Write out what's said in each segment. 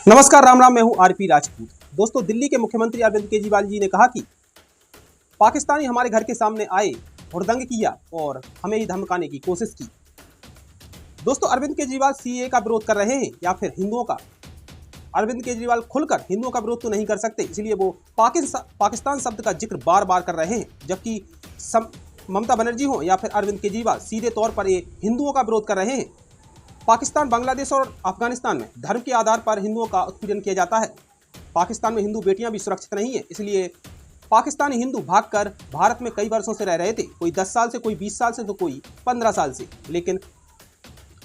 नमस्कार, राम राम। मैं हूं आरपी राजपूत। दोस्तों, दिल्ली के मुख्यमंत्री अरविंद केजरीवाल जी ने कहा कि पाकिस्तानी हमारे घर के सामने आए, हुड़दंग किया और हमें ही धमकाने की कोशिश की। दोस्तों, अरविंद केजरीवाल सीएए का विरोध कर रहे हैं या फिर हिंदुओं का? अरविंद केजरीवाल खुलकर हिंदुओं का विरोध तो नहीं कर सकते, इसलिए वो पाकिस्तान शब्द का जिक्र बार बार कर रहे हैं, जबकि ममता बनर्जी हो या फिर अरविंद केजरीवाल सीधे तौर पर ये हिंदुओं का विरोध कर रहे हैं। पाकिस्तान, बांग्लादेश और अफगानिस्तान में धर्म के आधार पर हिंदुओं का उत्पीड़न किया जाता है। पाकिस्तान में हिंदू बेटियां भी सुरक्षित नहीं है, इसलिए पाकिस्तानी हिंदू भागकर भारत में कई वर्षों से रह रहे थे। कोई 10 साल से, कोई 20 साल से, तो कोई 15 साल से। लेकिन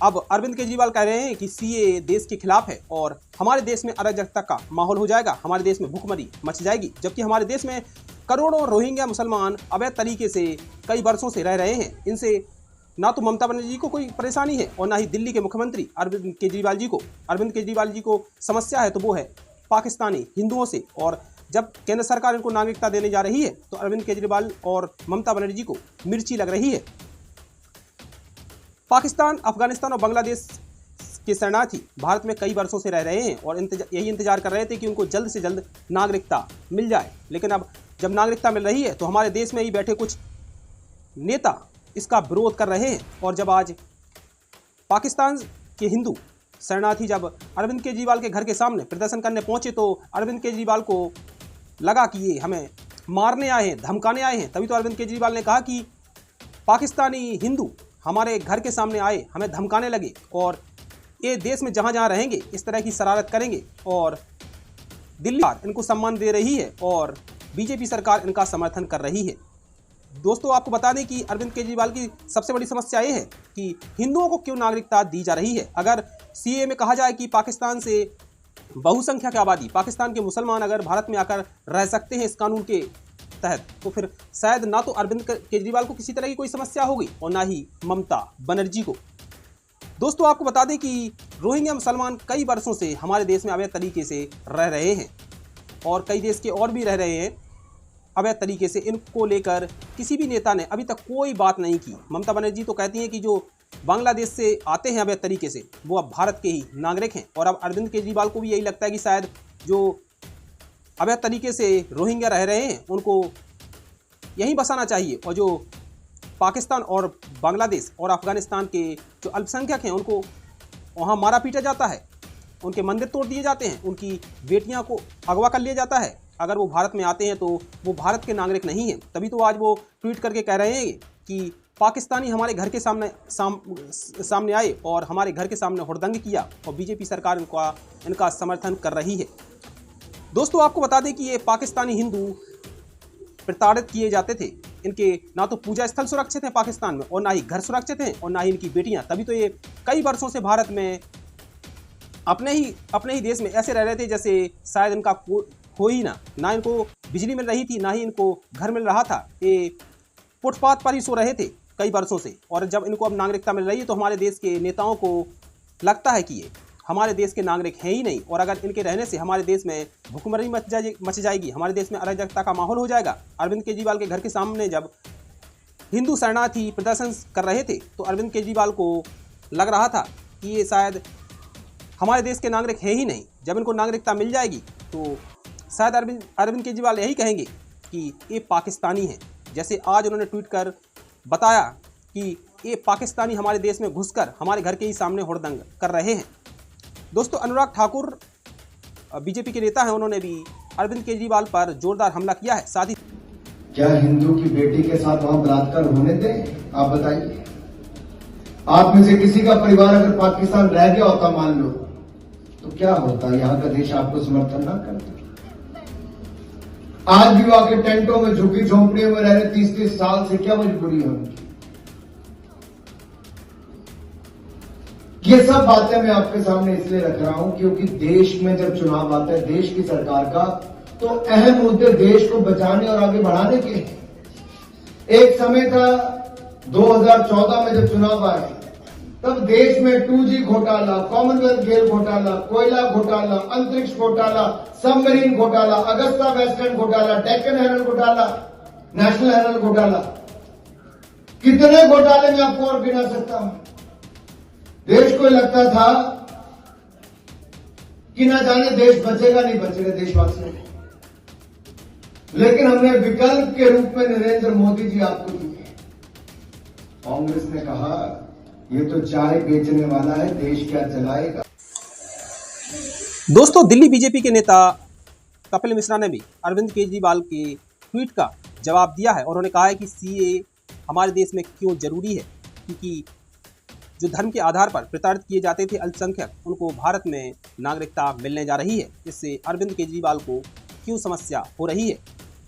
अब अरविंद केजरीवाल कह रहे हैं कि सीएए देश के खिलाफ है और हमारे देश में अराजकता का माहौल हो जाएगा, हमारे देश में भुखमरी मच जाएगी। जबकि हमारे देश में करोड़ों रोहिंग्या मुसलमान अवैध तरीके से कई वर्षों से रह रहे हैं। इनसे ना तो ममता बनर्जी को कोई परेशानी है और ना ही दिल्ली के मुख्यमंत्री अरविंद केजरीवाल जी को। अरविंद केजरीवाल जी को समस्या है तो वो है पाकिस्तानी हिंदुओं से। और जब केंद्र सरकार इनको नागरिकता देने जा रही है तो अरविंद केजरीवाल और ममता बनर्जी को मिर्ची लग रही है। पाकिस्तान, अफगानिस्तान और बांग्लादेश के शरणार्थी भारत में कई वर्षों से रह रहे हैं और यही इंतजार कर रहे थे कि उनको जल्द से जल्द नागरिकता मिल जाए। लेकिन अब जब नागरिकता मिल रही है तो हमारे देश में ही बैठे कुछ नेता इसका विरोध कर रहे हैं। और जब आज पाकिस्तान के हिंदू शरणार्थी जब अरविंद केजरीवाल के घर के सामने प्रदर्शन करने पहुंचे तो अरविंद केजरीवाल को लगा कि ये हमें मारने आए हैं, धमकाने आए हैं। तभी तो अरविंद केजरीवाल ने कहा कि पाकिस्तानी हिंदू हमारे घर के सामने आए, हमें धमकाने लगे और ये देश में जहां जहां रहेंगे इस तरह की शरारत करेंगे। और दिल्ली इनको सम्मान दे रही है और बीजेपी सरकार इनका समर्थन कर रही है। दोस्तों, आपको बता दें कि अरविंद केजरीवाल की सबसे बड़ी समस्या ये है कि हिंदुओं को क्यों नागरिकता दी जा रही है। अगर सीएए में कहा जाए कि पाकिस्तान से बहुसंख्यक आबादी, पाकिस्तान के मुसलमान अगर भारत में आकर रह सकते हैं इस कानून के तहत, तो फिर शायद ना तो अरविंद केजरीवाल को किसी तरह की कोई समस्या होगी और ना ही ममता बनर्जी को। दोस्तों, आपको बता दें कि रोहिंग्या मुसलमान कई वर्षों से हमारे देश में अवैध तरीके से रह रहे हैं और कई देश के और भी रह रहे हैं अवैध तरीके से। इनको लेकर किसी भी नेता ने अभी तक कोई बात नहीं की। ममता बनर्जी तो कहती हैं कि जो बांग्लादेश से आते हैं अवैध तरीके से वो अब भारत के ही नागरिक हैं। और अब अरविंद केजरीवाल को भी यही लगता है कि शायद जो अवैध तरीके से रोहिंग्या रह रहे हैं उनको यहीं बसाना चाहिए और जो पाकिस्तान और बांग्लादेश और अफगानिस्तान के जो अल्पसंख्यक हैं उनको वहाँ मारा पीटा जाता है, उनके मंदिर तोड़ दिए जाते हैं, उनकी बेटियाँ को अगवा कर लिया जाता है। अगर वो भारत में आते हैं तो वो भारत के नागरिक नहीं हैं। तभी तो आज वो ट्वीट करके कह रहे हैं कि पाकिस्तानी हमारे घर के सामने आए और हमारे घर के सामने हुड़दंग किया और बीजेपी सरकार इनका समर्थन कर रही है। दोस्तों, आपको बता दें कि ये पाकिस्तानी हिंदू प्रताड़ित किए जाते थे। इनके ना तो पूजा स्थल सुरक्षित हैं पाकिस्तान में और ना ही घर सुरक्षित हैं और ना ही इनकी बेटियां। तभी तो ये कई वर्षों से भारत में अपने ही देश में ऐसे रह रहे थे जैसे शायद इनका हो ही ना इनको बिजली मिल रही थी, ना ही इनको घर मिल रहा था। ये फुटपाथ पर ही सो रहे थे कई वर्षों से। और जब इनको अब नागरिकता मिल रही है तो हमारे देश के नेताओं को लगता है कि ये हमारे देश के नागरिक हैं ही नहीं और अगर इनके रहने से हमारे देश में भुखमरी मच जाएगी, हमारे देश में अराजकता का माहौल हो जाएगा। अरविंद केजरीवाल के घर के सामने जब हिंदू शरणार्थी प्रदर्शन कर रहे थे तो अरविंद केजरीवाल को लग रहा था कि ये शायद हमारे देश के नागरिक हैं ही नहीं। जब इनको नागरिकता मिल जाएगी तो शायद अरविंद केजरीवाल यही कहेंगे कि ये पाकिस्तानी हैं। जैसे आज उन्होंने ट्वीट कर बताया कि ये पाकिस्तानी हमारे देश में घुसकर हमारे घर के ही सामने हुड़दंग कर रहे हैं। दोस्तों, अनुराग ठाकुर बीजेपी के नेता हैं, उन्होंने भी अरविंद केजरीवाल पर जोरदार हमला किया है। साथ ही क्या हिंदू की बेटी के साथ वहां बलात्कार होने दें? आप बताइए। आप में से किसी का परिवार अगर पाकिस्तान रह गया होता मान लो तो क्या होता? यहाँ का देश आपको समर्थन ना करता। आज भी वहां के टेंटों में, झुग्गी झोंपड़ियों में रह रहे 30-30 साल से क्या मजबूरी है उनकी? ये सब बातें मैं आपके सामने इसलिए रख रहा हूं क्योंकि देश में जब चुनाव आता है देश की सरकार का, तो अहम मुद्दे देश को बचाने और आगे बढ़ाने के हैं। एक समय था 2014 में जब चुनाव आए तब देश में 2G घोटाला, कॉमनवेल्थ गेम घोटाला, कोयला घोटाला, अंतरिक्ष घोटाला, सबमरीन घोटाला, अगस्ता वेस्टर्न घोटाला, डेक्कन हेरल्ड घोटाला, नेशनल हेरल्ड घोटाला, कितने घोटाले मैं आपको और गिना सकता हूं। देश को लगता था कि ना जाने देश बचेगा नहीं बचेगा देशवासियों को, लेकिन हमने विकल्प के रूप में नरेंद्र मोदी जी आपको दिए। कांग्रेस ने कहा ये तो चाय बेचने वाला है, देश क्या चलाएगा। दोस्तों, दिल्ली बीजेपी के नेता कपिल मिश्रा ने भी अरविंद केजरीवाल के ट्वीट का जवाब दिया है और उन्होंने कहा है कि सीए हमारे देश में क्यों जरूरी है, क्योंकि जो धर्म के आधार पर प्रताड़ित किए जाते थे अल्पसंख्यक, उनको भारत में नागरिकता मिलने जा रही है। इससे अरविंद केजरीवाल को क्यों समस्या हो रही है।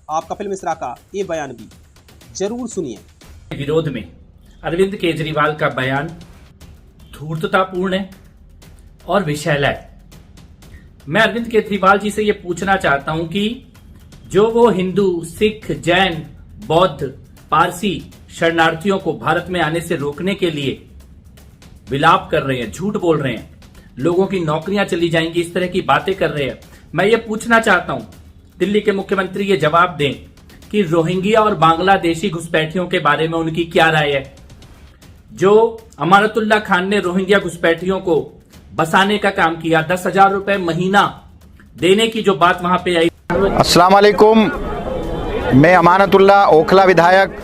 आप कपिल मिश्रा का ये बयान भी जरूर सुनिए। विरोध में अरविंद केजरीवाल का बयान धूर्ततापूर्ण है और विषैला है। मैं अरविंद केजरीवाल जी से ये पूछना चाहता हूं कि जो वो हिंदू, सिख, जैन, बौद्ध, पारसी शरणार्थियों को भारत में आने से रोकने के लिए विलाप कर रहे हैं, झूठ बोल रहे हैं, लोगों की नौकरियां चली जाएंगी, इस तरह की बातें कर रहे हैं, मैं ये पूछना चाहता हूं दिल्ली के मुख्यमंत्री ये जवाब दें कि रोहिंग्या और बांग्लादेशी घुसपैठियों के बारे में उनकी क्या राय है। जो अमानतुल्लाह खान ने रोहिंग्या घुसपैठियों को बसाने का काम किया, 10,000 रुपए महीना देने की जो बात वहां पे आई। अस्सलाम वालेकुम, मैं अमानतुल्लाह ओखला विधायक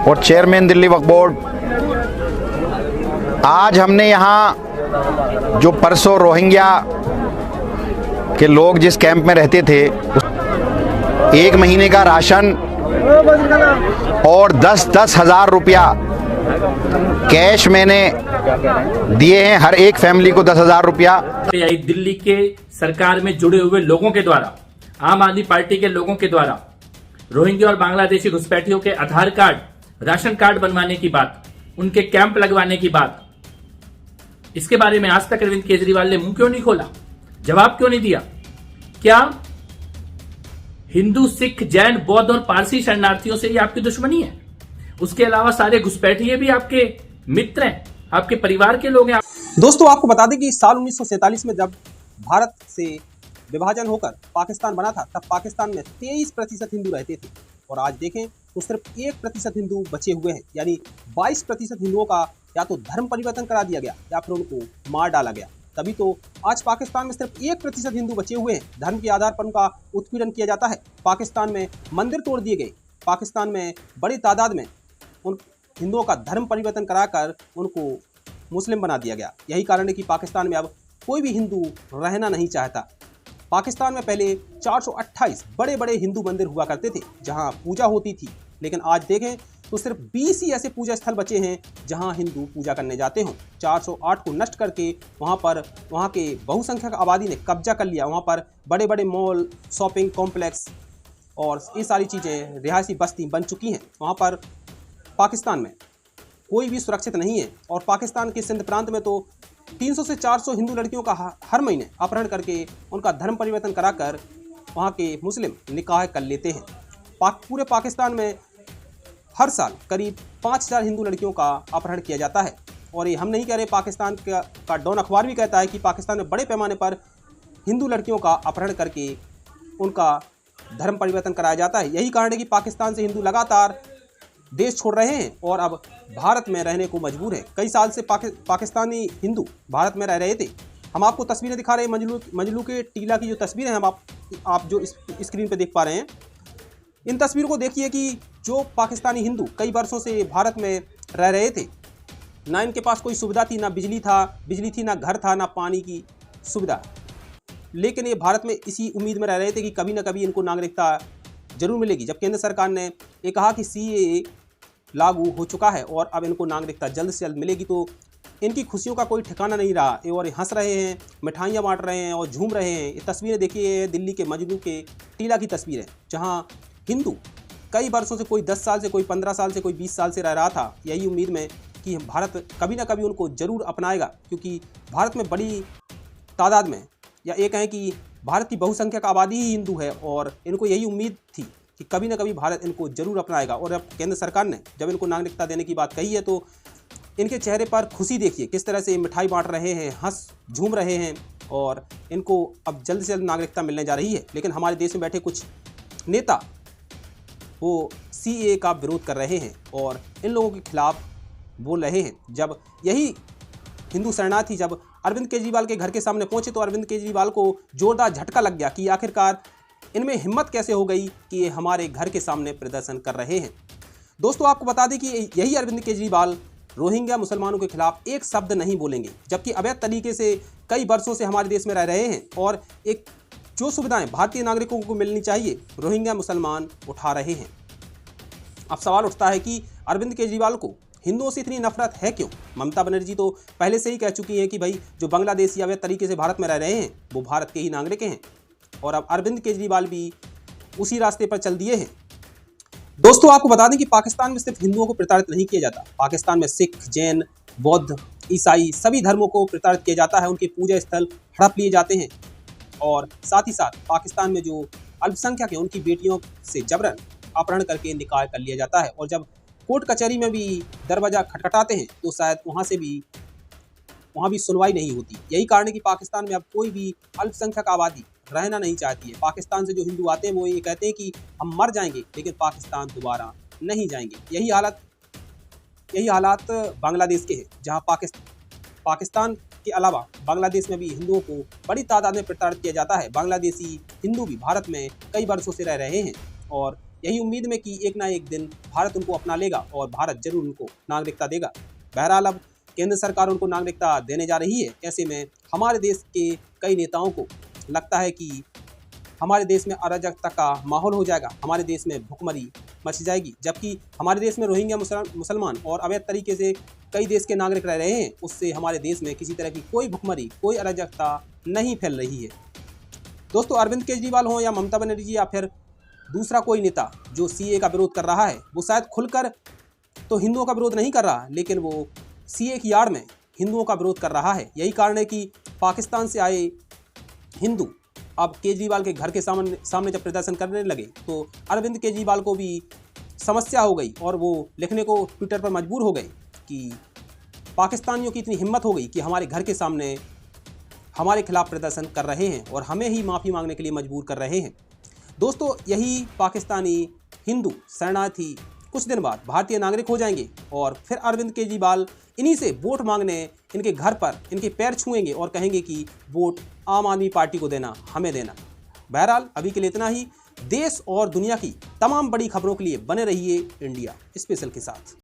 और चेयरमैन दिल्ली वक्फ बोर्ड। आज हमने यहाँ जो परसों रोहिंग्या के लोग जिस कैंप में रहते थे, 1 महीने का राशन और 10-10 हज़ार रुपया कैश मैंने दिए हैं, हर एक फैमिली को 10,000 रुपया। दिल्ली के सरकार में जुड़े हुए लोगों के द्वारा, आम आदमी पार्टी के लोगों के द्वारा रोहिंग्या और बांग्लादेशी घुसपैठियों के आधार कार्ड, राशन कार्ड बनवाने की बात, उनके कैंप लगवाने की बात, इसके बारे में आज तक अरविंद केजरीवाल ने मुंह क्यों नहीं खोला, जवाब क्यों नहीं दिया। क्या हिंदू, सिख, जैन, बौद्ध और पारसी शरणार्थियों से ये आपकी दुश्मनी है? उसके अलावा सारे घुसपैठिए भी आपके मित्र हैं, आपके परिवार के लोग हैं। दोस्तों, आपको बता दें कि साल 1947 में जब भारत से विभाजन होकर पाकिस्तान बना था, तब पाकिस्तान में 23% हिंदू रहते थे और आज देखें तो सिर्फ 1% हिंदू बचे हुए हैं। यानी 22% हिंदुओं का या तो धर्म परिवर्तन करा दिया गया या फिर उनको मार डाला गया। तभी तो आज पाकिस्तान में सिर्फ 1% हिंदू बचे हुए हैं। धर्म के आधार पर उनका उत्पीड़न किया जाता है। पाकिस्तान में मंदिर तोड़ दिए गए। पाकिस्तान में बड़ी तादाद में उन हिंदुओं का धर्म परिवर्तन कराकर उनको मुस्लिम बना दिया गया। यही कारण है कि पाकिस्तान में अब कोई भी हिंदू रहना नहीं चाहता। पाकिस्तान में पहले 428 बड़े बड़े हिंदू मंदिर हुआ करते थे जहां पूजा होती थी, लेकिन आज देखें तो सिर्फ 20 ही ऐसे पूजा स्थल बचे हैं जहां हिंदू पूजा करने जाते हों। 408 को नष्ट करके वहां के बहुसंख्यक आबादी ने कब्जा कर लिया। वहां पर बड़े बड़े मॉल, शॉपिंग कॉम्प्लेक्स और ये सारी चीज़ें रिहायशी बस्ती बन चुकी हैं। वहां पर पाकिस्तान में कोई भी सुरक्षित नहीं है और पाकिस्तान के सिंध प्रांत में तो 300 से 400 हिंदू लड़कियों का हर महीने अपहरण करके उनका धर्म परिवर्तन कराकर वहाँ के मुस्लिम निकाह कर लेते हैं। पूरे पाकिस्तान में हर साल करीब 5,000 हिंदू लड़कियों का अपहरण किया जाता है। और ये हम नहीं कह रहे, पाकिस्तान का डॉन अखबार भी कहता है कि पाकिस्तान में बड़े पैमाने पर हिंदू लड़कियों का अपहरण करके उनका धर्म परिवर्तन कराया जाता है। यही कारण है कि पाकिस्तान से हिंदू लगातार देश छोड़ रहे हैं और अब भारत में रहने को मजबूर है। कई साल से पाकिस्तानी हिंदू भारत में रह रहे थे। हम आपको तस्वीरें दिखा रहे हैं, मजलू के टीला की जो तस्वीरें हैं आप जो स्क्रीन पे देख पा रहे हैं। इन तस्वीरों को देखिए कि जो पाकिस्तानी हिंदू कई वर्षों से भारत में रह रहे थे, ना इनके पास कोई सुविधा थी, ना बिजली थी, ना घर था, ना पानी की सुविधा, लेकिन ये भारत में इसी उम्मीद में रह रहे थे कि कभी ना कभी इनको नागरिकता जरूर मिलेगी। जब केंद्र सरकार ने ये कहा कि सीएए लागू हो चुका है और अब इनको नागरिकता जल्द से जल्द मिलेगी, तो इनकी खुशियों का कोई ठिकाना नहीं रहा और ये हंस रहे हैं, मिठाइयाँ बांट रहे हैं और झूम रहे हैं। ये तस्वीरें देखिए, दिल्ली के मजनू के टीला की तस्वीर है जहाँ हिंदू कई वर्षों से, कोई 10 साल से, कोई 15 साल से, कोई 20 साल से रह रहा था, यही उम्मीद में कि भारत कभी ना कभी उनको ज़रूर अपनाएगा, क्योंकि भारत में बड़ी तादाद में, या ये कहें कि भारत की बहुसंख्यक आबादी ही हिंदू है और इनको यही उम्मीद थी कि कभी ना कभी भारत इनको ज़रूर अपनाएगा। और अब केंद्र सरकार ने जब इनको नागरिकता देने की बात कही है तो इनके चेहरे पर खुशी देखिए, किस तरह से मिठाई बांट रहे हैं, हंस झूम रहे हैं और इनको अब जल्द से जल्द नागरिकता मिलने जा रही है। लेकिन हमारे देश में बैठे कुछ नेता वो सीएए का विरोध कर रहे हैं और इन लोगों के खिलाफ बोल रहे हैं। जब यही हिंदू शरणार्थी जब अरविंद केजरीवाल के घर के सामने पहुंचे तो अरविंद केजरीवाल को जोरदार झटका लग गया कि आखिरकार इनमें हिम्मत कैसे हो गई कि ये हमारे घर के सामने प्रदर्शन कर रहे हैं। दोस्तों, आपको बता दें कि यही अरविंद केजरीवाल रोहिंग्या मुसलमानों के खिलाफ एक शब्द नहीं बोलेंगे, जबकि अवैध तरीके से कई वर्षों से हमारे देश में रह रहे हैं और एक जो सुविधाएं भारतीय नागरिकों को मिलनी चाहिए रोहिंग्या मुसलमान उठा रहे हैं। अब सवाल उठता है कि अरविंद केजरीवाल को हिंदुओं से इतनी नफरत है क्यों? ममता बनर्जी तो पहले से ही कह चुकी हैं कि भाई जो बांग्लादेशी अवैध तरीके से भारत में रह रहे हैं वो भारत के ही नागरिक हैं, और अब अरविंद केजरीवाल भी उसी रास्ते पर चल दिए हैं। दोस्तों, आपको बता दें कि पाकिस्तान में सिर्फ हिंदुओं को प्रताड़ित नहीं किया जाता। पाकिस्तान में सिख, जैन, बौद्ध, ईसाई सभी धर्मों को प्रताड़ित किया जाता है। उनके पूजा स्थल हड़प लिए जाते हैं और साथ ही साथ पाकिस्तान में जो अल्पसंख्यक हैं उनकी बेटियों से जबरन अपहरण करके निकाह कर लिया जाता है। और जब कोर्ट कचहरी में भी दरवाजा खटखटाते हैं तो शायद वहाँ भी सुनवाई नहीं होती। यही कारण है कि पाकिस्तान में अब कोई भी अल्पसंख्यक आबादी रहना नहीं चाहती है। पाकिस्तान से जो हिंदू आते हैं वो ये कहते हैं कि हम मर जाएंगे लेकिन पाकिस्तान दोबारा नहीं जाएंगे। यही हालात बांग्लादेश के हैं, जहाँ पाकिस्तान के अलावा बांग्लादेश में भी हिंदुओं को बड़ी तादाद में प्रताड़ित किया जाता है। बांग्लादेशी हिंदू भी भारत में कई वर्षों से रह रहे हैं और यही उम्मीद में कि एक ना एक दिन भारत उनको अपना लेगा और भारत जरूर उनको नागरिकता देगा। बहरहाल अब केंद्र सरकार उनको नागरिकता देने जा रही है। ऐसे में हमारे देश के कई नेताओं को लगता है कि हमारे देश में अराजकता का माहौल हो जाएगा, हमारे देश में भुखमरी मच जाएगी, जबकि हमारे देश में रोहिंग्या मुसलमान और अवैध तरीके से कई देश के नागरिक रह रहे हैं। उससे हमारे देश में किसी तरह की कोई भुखमरी, कोई अराजकता नहीं फैल रही है। दोस्तों, अरविंद केजरीवाल हो या ममता बनर्जी या फिर दूसरा कोई नेता जो सीए का विरोध कर रहा है, वो शायद खुलकर तो हिंदुओं का विरोध नहीं कर रहा, लेकिन वो सीए की आड़ में हिंदुओं का विरोध कर रहा है। यही कारण है कि पाकिस्तान से आए हिंदू अब केजरीवाल के घर के सामने जब प्रदर्शन करने लगे तो अरविंद केजरीवाल को भी समस्या हो गई और वो लिखने को ट्विटर पर मजबूर हो गए कि पाकिस्तानियों की इतनी हिम्मत हो गई कि हमारे घर के सामने हमारे खिलाफ प्रदर्शन कर रहे हैं और हमें ही माफ़ी मांगने के लिए मजबूर कर रहे हैं। दोस्तों, यही पाकिस्तानी हिंदू शरणार्थी कुछ दिन बाद भारतीय नागरिक हो जाएंगे और फिर अरविंद केजरीवाल इन्हीं से वोट मांगने इनके घर पर इनके पैर छुएंगे और कहेंगे कि वोट आम आदमी पार्टी को देना, हमें देना। बहरहाल अभी के लिए इतना ही। देश और दुनिया की तमाम बड़ी खबरों के लिए बने रहिए इंडिया स्पेशल के साथ।